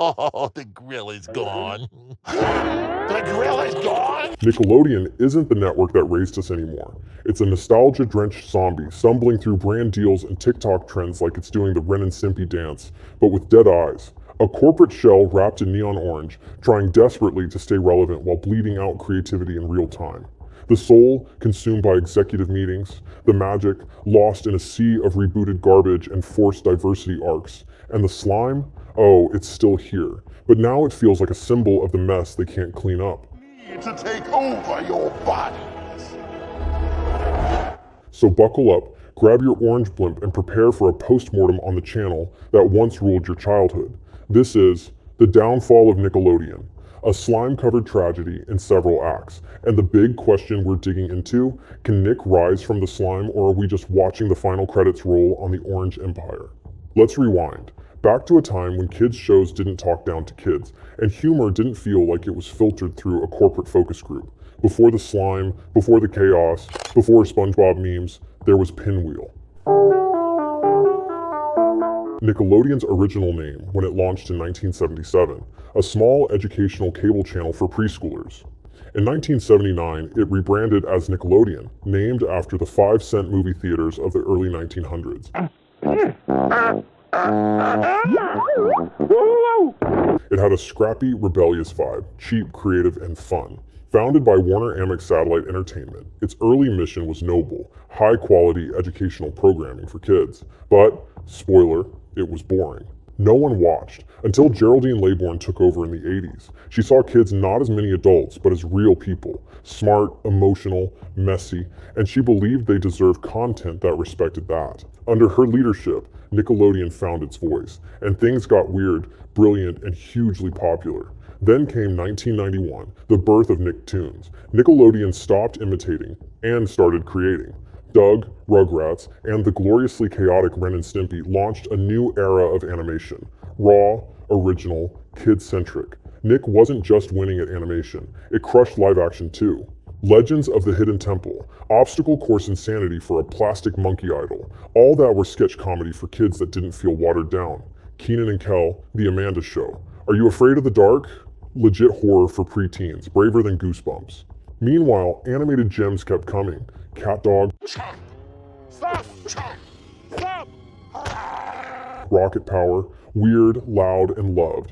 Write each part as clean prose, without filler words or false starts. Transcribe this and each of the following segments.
Oh, the grill is gone. The grill is gone? Nickelodeon isn't the network that raised us anymore. It's a nostalgia-drenched zombie stumbling through brand deals and TikTok trends like it's doing the Ren and Stimpy dance, but with dead eyes. A corporate shell wrapped in neon orange, trying desperately to stay relevant while bleeding out creativity in real time. The soul consumed by executive meetings, the magic lost in a sea of rebooted garbage and forced diversity arcs, and the slime? Oh, it's still here, but now it feels like a symbol of the mess they can't clean up. Need to take over your bodies. So buckle up, grab your orange blimp, and prepare for a post-mortem on the channel that once ruled your childhood. This is The Downfall of Nickelodeon, a slime-covered tragedy in several acts. And the big question we're digging into, can Nick rise from the slime, or are we just watching the final credits roll on the Orange Empire? Let's rewind. Back to a time when kids' shows didn't talk down to kids, and humor didn't feel like it was filtered through a corporate focus group. Before the slime, before the chaos, before SpongeBob memes, there was Pinwheel. Nickelodeon's original name when it launched in 1977, a small educational cable channel for preschoolers. In 1979, it rebranded as Nickelodeon, named after the 5-cent movie theaters of the early 1900s. It had a scrappy, rebellious vibe, cheap, creative, and fun. Founded by Warner Amex Satellite Entertainment, its early mission was noble, high-quality educational programming for kids. But, spoiler, it was boring. No one watched, until Geraldine Laybourne took over in the 80s. She saw kids not as many adults, but as real people. Smart, emotional, messy, and she believed they deserved content that respected that. Under her leadership, Nickelodeon found its voice, and things got weird, brilliant, and hugely popular. Then came 1991, the birth of Nicktoons. Nickelodeon stopped imitating and started creating. Doug, Rugrats, and the gloriously chaotic Ren and Stimpy launched a new era of animation. Raw, original, kid-centric. Nick wasn't just winning at animation, it crushed live action too. Legends of the Hidden Temple, obstacle course insanity for a plastic monkey idol. All that were sketch comedy for kids that didn't feel watered down. Keenan and Kel, The Amanda Show. Are you afraid of the dark? Legit horror for preteens, braver than Goosebumps. Meanwhile, animated gems kept coming. Cat Dog, Stop! Stop! Rocket Power, weird, loud, and loved.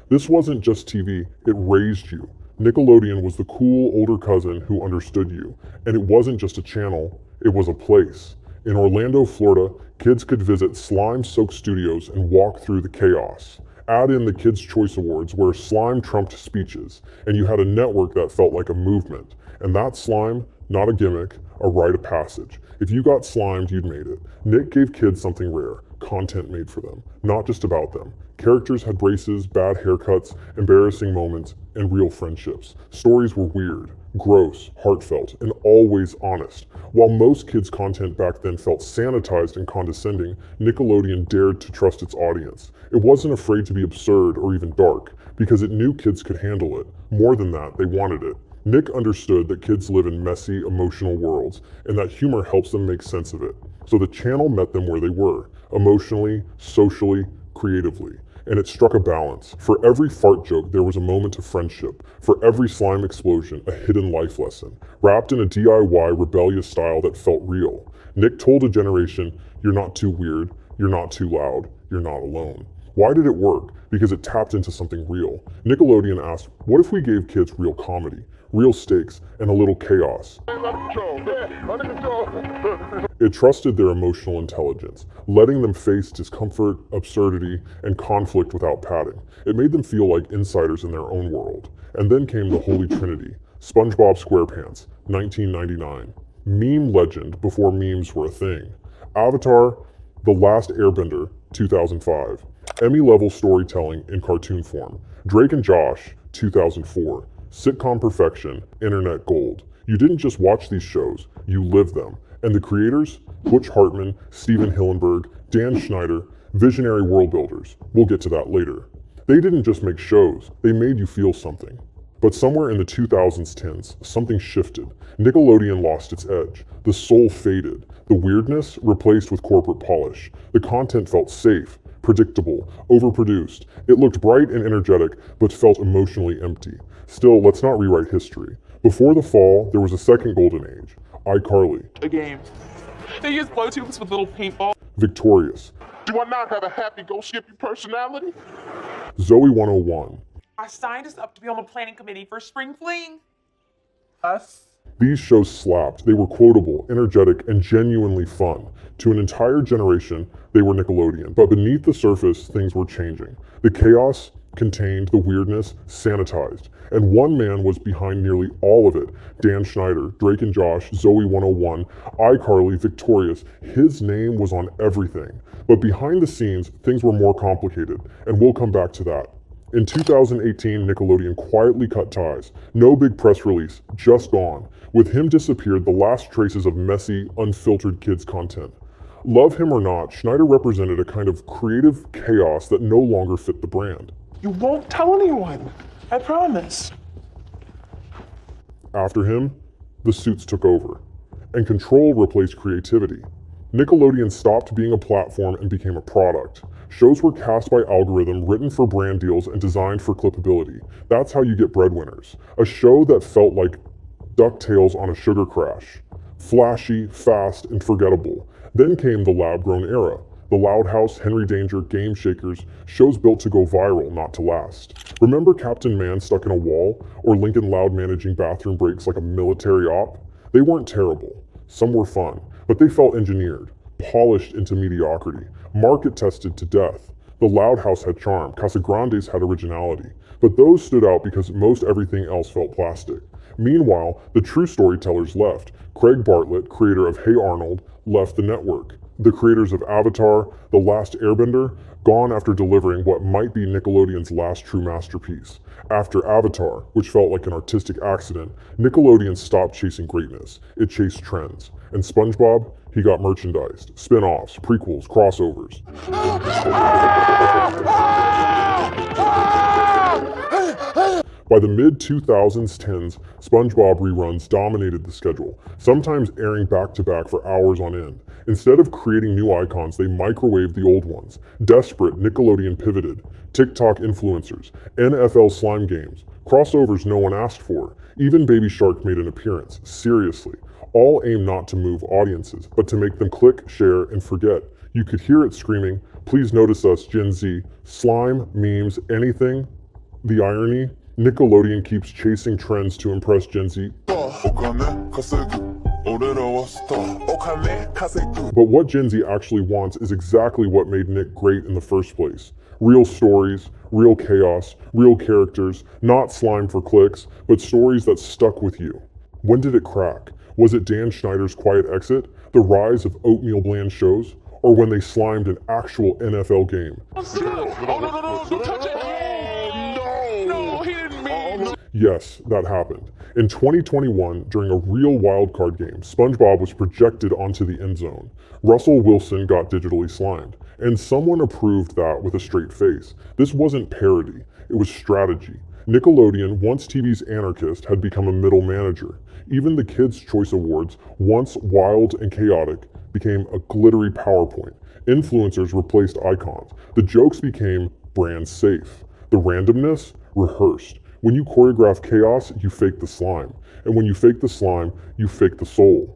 This wasn't just TV, it raised you. Nickelodeon was the cool older cousin who understood you. And it wasn't just a channel, it was a place. In Orlando, Florida, kids could visit slime-soaked studios and walk through the chaos. Add in the Kids' Choice Awards where slime trumped speeches, and you had a network that felt like a movement. And that slime, not a gimmick, a rite of passage. If you got slimed, you'd made it. Nick gave kids something rare, content made for them, not just about them. Characters had braces, bad haircuts, embarrassing moments, and real friendships. Stories were weird, gross, heartfelt, and always honest. While most kids' content back then felt sanitized and condescending, Nickelodeon dared to trust its audience. It wasn't afraid to be absurd or even dark, because it knew kids could handle it. More than that, they wanted it. Nick understood that kids live in messy, emotional worlds, and that humor helps them make sense of it. So the channel met them where they were, emotionally, socially, creatively. And it struck a balance. For every fart joke, there was a moment of friendship. For every slime explosion, a hidden life lesson, wrapped in a DIY rebellious style that felt real. Nick told a generation, you're not too weird, you're not too loud, you're not alone. Why did it work? Because it tapped into something real. Nickelodeon asked, what if we gave kids real comedy, real stakes, and a little chaos? It trusted their emotional intelligence, letting them face discomfort, absurdity, and conflict without padding. It made them feel like insiders in their own world. And then came the Holy Trinity, SpongeBob SquarePants, 1999. Meme legend before memes were a thing. Avatar, The Last Airbender, 2005. Emmy-level storytelling in cartoon form. Drake and Josh, 2004. Sitcom perfection, internet gold. You didn't just watch these shows, you lived them. And the creators? Butch Hartman, Steven Hillenburg, Dan Schneider, visionary world builders. We'll get to that later. They didn't just make shows, they made you feel something. But somewhere in the 2010s, something shifted. Nickelodeon lost its edge. The soul faded. The weirdness replaced with corporate polish. The content felt safe, predictable, overproduced. It looked bright and energetic, but felt emotionally empty. Still, let's not rewrite history. Before the fall, there was a second golden age. iCarly. A game. They use blowtubes with little paintballs. Victorious. Do I not have a happy-go-skippy personality? Zoe 101. I signed us up to be on the planning committee for Spring Fling. Us. These shows slapped. They were quotable, energetic, and genuinely fun. To an entire generation, they were Nickelodeon. But beneath the surface, things were changing. The chaos contained, the weirdness sanitized. And one man was behind nearly all of it. Dan Schneider, Drake and Josh, Zoe 101, iCarly, Victorious. His name was on everything. But behind the scenes, things were more complicated. And we'll come back to that. In 2018, Nickelodeon quietly cut ties. No big press release, just gone. With him disappeared the last traces of messy, unfiltered kids' content. Love him or not, Schneider represented a kind of creative chaos that no longer fit the brand. You won't tell anyone. I promise. After him, the suits took over, and control replaced creativity. Nickelodeon stopped being a platform and became a product. Shows were cast by algorithm, written for brand deals, and designed for clippability. That's how you get breadwinners. A show that felt like DuckTales on a sugar crash. Flashy, fast, and forgettable. Then came the lab-grown era. The Loud House, Henry Danger, Game Shakers, shows built to go viral, not to last. Remember Captain Man stuck in a wall, or Lincoln Loud managing bathroom breaks like a military op? They weren't terrible. Some were fun, but they felt engineered, polished into mediocrity, market tested to death. The Loud House had charm, Casagrandes had originality, but those stood out because most everything else felt plastic. Meanwhile, the true storytellers left. Craig Bartlett, creator of Hey Arnold, left the network. The creators of Avatar, The Last Airbender, gone after delivering what might be Nickelodeon's last true masterpiece. After Avatar, which felt like an artistic accident, Nickelodeon stopped chasing greatness. It chased trends. And SpongeBob, he got merchandised, spin-offs, prequels, crossovers. By the mid-2010s, SpongeBob reruns dominated the schedule, sometimes airing back-to-back for hours on end. Instead of creating new icons, they microwaved the old ones. Desperate, Nickelodeon pivoted. TikTok influencers, NFL slime games, crossovers no one asked for. Even Baby Shark made an appearance. Seriously. All aimed not to move audiences, but to make them click, share, and forget. You could hear it screaming, "Please notice us, Gen Z." Slime, memes, anything. The irony? Nickelodeon keeps chasing trends to impress Gen Z. But what Gen Z actually wants is exactly what made Nick great in the first place. Real stories, real chaos, real characters, not slime for clicks, but stories that stuck with you. When did it crack? Was it Dan Schneider's quiet exit? The rise of oatmeal bland shows? Or when they slimed an actual NFL game? Don't touch it! No, he didn't mean. Yes, that happened. In 2021, during a real wildcard game, SpongeBob was projected onto the end zone. Russell Wilson got digitally slimed, and someone approved that with a straight face. This wasn't parody, it was strategy. Nickelodeon, once TV's anarchist, had become a middle manager. Even the Kids' Choice Awards, once wild and chaotic, became a glittery PowerPoint. Influencers replaced icons. The jokes became brand safe. The randomness, rehearsed. When you choreograph chaos, you fake the slime. And when you fake the slime, you fake the soul.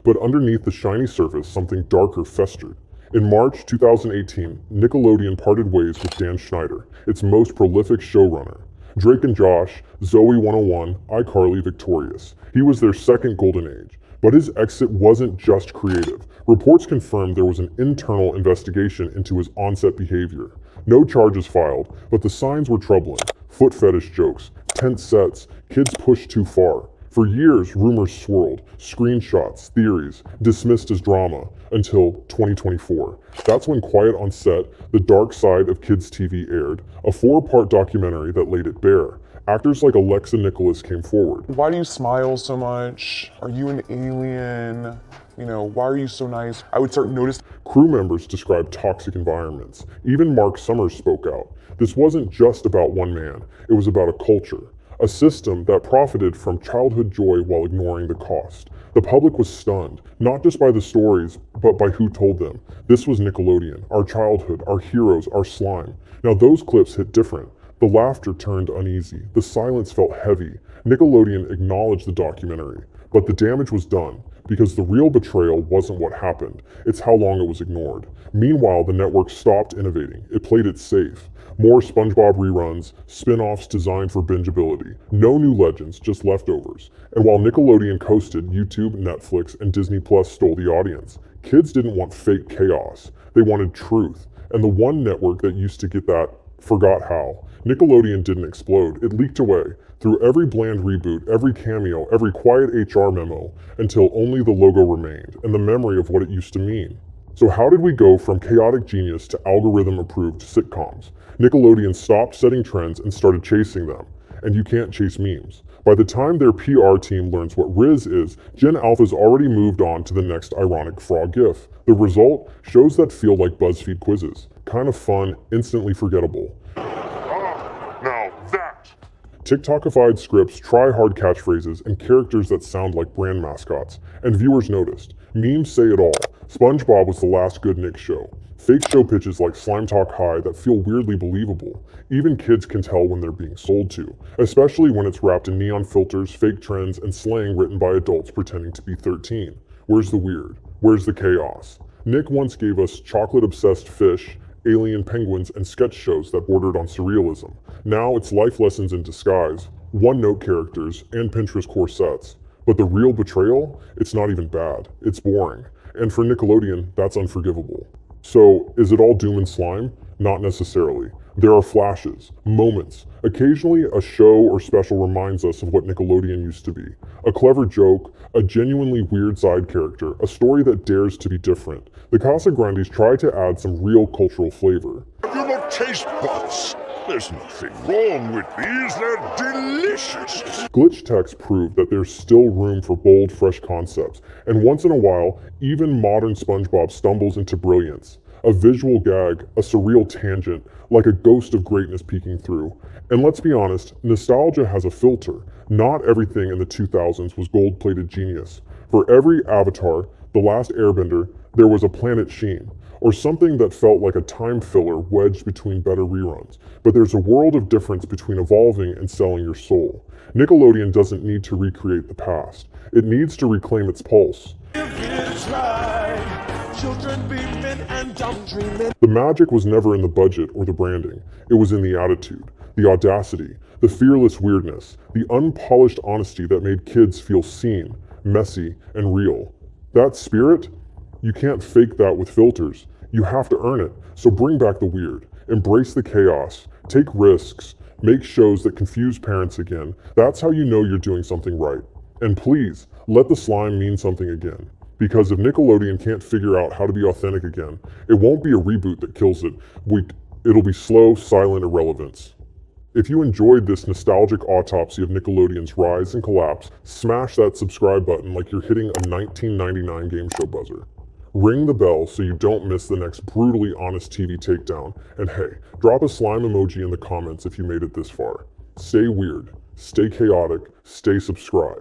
But underneath the shiny surface, something darker festered. In March 2018, Nickelodeon parted ways with Dan Schneider, its most prolific showrunner. Drake and Josh, Zoe 101, iCarly, Victorious. He was their second golden age. But his exit wasn't just creative. Reports confirmed there was an internal investigation into his on-set behavior. No charges filed, but the signs were troubling. Foot fetish jokes, tense sets, kids pushed too far. For years, rumors swirled, screenshots, theories, dismissed as drama, until 2024. That's when Quiet on Set, The Dark Side of Kids TV aired, a 4-part documentary that laid it bare. Actors like Alexa Nicholas came forward. Why do you smile so much? Are you an alien? why are you so nice? I would start noticing. Crew members described toxic environments. Even Mark Summers spoke out. This wasn't just about one man, it was about a culture, a system that profited from childhood joy while ignoring the cost. The public was stunned, not just by the stories, but by who told them. This was Nickelodeon, our childhood, our heroes, our slime. Now those clips hit different. The laughter turned uneasy. The silence felt heavy. Nickelodeon acknowledged the documentary, but the damage was done. Because the real betrayal wasn't what happened, it's how long it was ignored. Meanwhile, the network stopped innovating. It played it safe. More SpongeBob reruns, spin-offs designed for bingeability. No new legends, just leftovers. And while Nickelodeon coasted, YouTube, Netflix, and Disney Plus stole the audience. Kids didn't want fake chaos. They wanted truth. And the one network that used to get that forgot how. Nickelodeon didn't explode. It leaked away through every bland reboot, every cameo, every quiet HR memo, until only the logo remained and the memory of what it used to mean. So how did we go from chaotic genius to algorithm-approved sitcoms? Nickelodeon stopped setting trends and started chasing them. And you can't chase memes. By the time their PR team learns what Riz is, Gen Alpha's already moved on to the next ironic frog gif. The result? Shows that feel like BuzzFeed quizzes. Kind of fun, instantly forgettable. Now that. TikTokified scripts, try-hard catchphrases, and characters that sound like brand mascots. And viewers noticed. Memes say it all. SpongeBob was the last good Nick show. Fake show pitches like Slime Talk High that feel weirdly believable. Even kids can tell when they're being sold to, especially when it's wrapped in neon filters, fake trends, and slang written by adults pretending to be 13. Where's the weird? Where's the chaos? Nick once gave us chocolate-obsessed fish, alien penguins, and sketch shows that bordered on surrealism. Now it's life lessons in disguise, one-note characters, and Pinterest corsets. But the real betrayal? It's not even bad. It's boring. And for Nickelodeon, that's unforgivable. So, is it all doom and slime? Not necessarily. There are flashes, moments. Occasionally, a show or special reminds us of what Nickelodeon used to be. A clever joke, a genuinely weird side character, a story that dares to be different. The Casagrandes try to add some real cultural flavor. Have you not taste buds? There's nothing wrong with these. They're delicious. Glitch techs prove that there's still room for bold, fresh concepts. And once in a while, even modern SpongeBob stumbles into brilliance. A visual gag, a surreal tangent, like a ghost of greatness peeking through. And let's be honest, nostalgia has a filter. Not everything in the 2000s was gold-plated genius. For every Avatar, The Last Airbender, there was a Planet Sheen, or something that felt like a time filler wedged between better reruns. But there's a world of difference between evolving and selling your soul. Nickelodeon doesn't need to recreate the past. It needs to reclaim its pulse. The magic was never in the budget or the branding. It was in the attitude, the audacity, the fearless weirdness, the unpolished honesty that made kids feel seen, messy, and real. That spirit? You can't fake that with filters. You have to earn it. So bring back the weird. Embrace the chaos. Take risks. Make shows that confuse parents again. That's how you know you're doing something right. And please, let the slime mean something again. Because if Nickelodeon can't figure out how to be authentic again, it won't be a reboot that kills it. It'll be slow, silent irrelevance. If you enjoyed this nostalgic autopsy of Nickelodeon's rise and collapse, smash that subscribe button like you're hitting a 1999 game show buzzer. Ring the bell so you don't miss the next brutally honest TV takedown. And hey, drop a slime emoji in the comments if you made it this far. Stay weird, stay chaotic, stay subscribed.